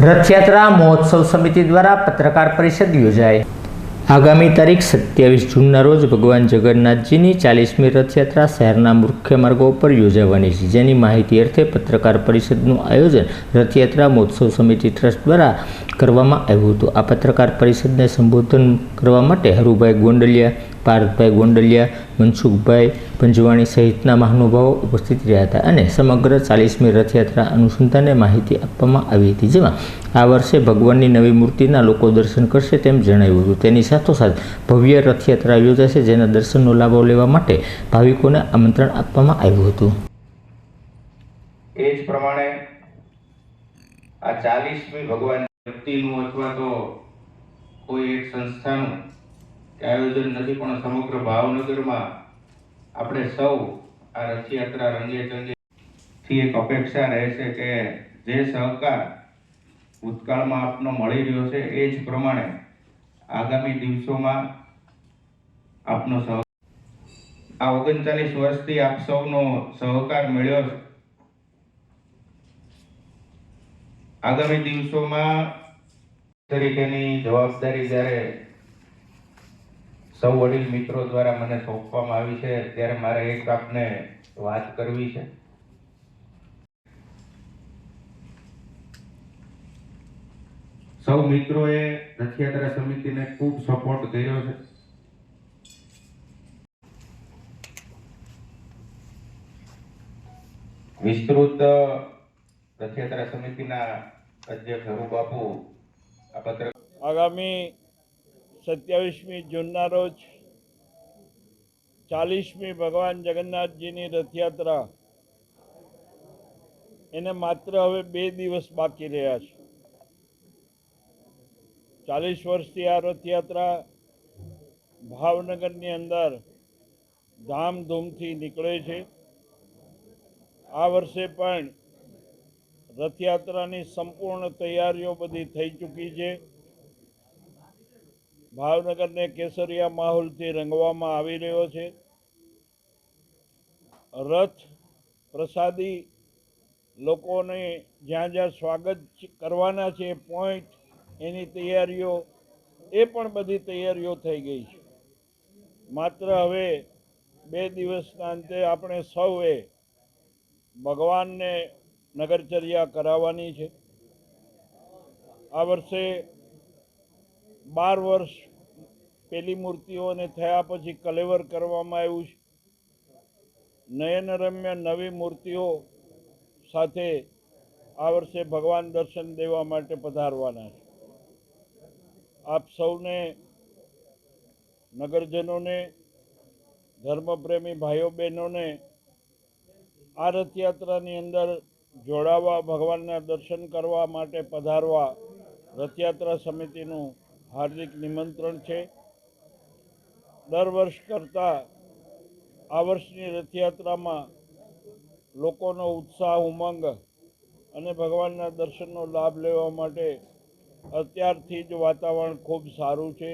રથયાત્રા મહોત્સવ સમિતિ દ્વારા પત્રકાર પરિષદ યોજાઈ। આગામી તારીખ 27 જૂનના રોજ ભગવાન જગન્નાથજીની 40મી રથયાત્રા શહેરના મુખ્ય માર્ગો પર યોજાવાની છે, જેની માહિતી અર્થે પત્રકાર પરિષદનું આયોજન રથયાત્રા મહોત્સવ સમિતિ ટ્રસ્ટ દ્વારા કરવામાં આવ્યું હતું। આ પત્રકાર પરિષદને સંબોધન કરવા માટે હરુભાઈ ગોંડલિયા, પાર્થભાઈ ગોંડલિયા, મનસુખભાઈ પંજવાણી સહિતના મહાનુભાવો ઉપસ્થિત રહ્યા હતા અને સમગ્ર 40મી રથયાત્રા અનુસંધાને માહિતી આપવામાં આવી હતી, જેમાં આ વર્ષે ભગવાનની નવી મૂર્તિના લોકો દર્શન કરશે તેમ જણાવ્યું હતું। તેની સાથોસાથ ભવ્ય રથયાત્રા યોજાશે, જેના દર્શનનો લાભો લેવા માટે ભાવિકોને આમંત્રણ આપવામાં આવ્યું હતું। એ જ પ્રમાણે આ 40મી ભગવાન વ્યક્તિનું અથવા તો કોઈ એક સંસ્થાનું આયોજન નથી, પણ સમગ્ર ભાવનગરમાં આપણે સૌ આ રથયાત્રા રંગે ચંગે એક અપેક્ષા રહેશે કે જે સહકાર ભૂતકાળમાં આપનો મળી રહ્યો છે એ જ પ્રમાણે આગામી દિવસોમાં આપનો આ 39 વર્ષથી આપ સૌનો સહકાર મળ્યો છે। આગામી દિવસોમાં તરીકેની જવાબદારી જ્યારે સૌ વડીલ મિત્રો દ્વારા મને સોંપવામાં આવી છે, ત્યારે મારે એક આપને વાત કરવી છે। સૌ મિત્રોએ રથયાત્રા સમિતિને ખૂબ સપોર્ટ કર્યો છે। વિસ્તૃત રથયાત્રા સમિતિના અધ્યક્ષ હરુબાપુ આ પત્ર આગામી 27મી જૂનના રોજ 40મી ભગવાન જગન્નાથજીની રથયાત્રા એને માત્ર હવે 2 દિવસ બાકી રહ્યા છે। 40 વર્ષથી આ રથયાત્રા ભાવનગરની અંદર ધામધૂમથી નીકળે છે। આ વર્ષે પણ રથયાત્રાની સંપૂર્ણ તૈયારીઓ બધી થઈ ચૂકી છે। ભાવનગરને કેસરિયા માહોલથી રંગવામાં આવી રહ્યો છે। રથ પ્રસાદી લોકોને જ્યાં જ્યાં સ્વાગત કરવાના છે પોઈન્ટ, એની તૈયારીઓ એ પણ બધી તૈયારીઓ થઈ ગઈ છે। માત્ર હવે 2 દિવસના અંતે આપણે સૌએ ભગવાનને નગરચર્યા કરાવવાની છે। આ વર્ષે 12 વર્ષ પેલી મૂર્તિઓને થયા પછી કલેવર કરવામાં આવ્યું છે। નયનરમ્ય નવી મૂર્તિઓ સાથે આ વર્ષે ભગવાન દર્શન દેવા માટે પધારવાના છે। આપ સૌને, નગરજનોને, ધર્મપ્રેમી ભાઈઓ બહેનોને આ રથયાત્રાની અંદર જોડાવા, ભગવાનના દર્શન કરવા માટે પધારવા રથયાત્રા સમિતિનું હાર્દિક નિમંત્રણ છે। દર વર્ષ કરતાં આ વર્ષની રથયાત્રામાં લોકોનો ઉત્સાહ, ઉમંગ અને ભગવાનના દર્શનનો લાભ લેવા માટે અત્યારથી જ વાતાવરણ ખૂબ સારું છે।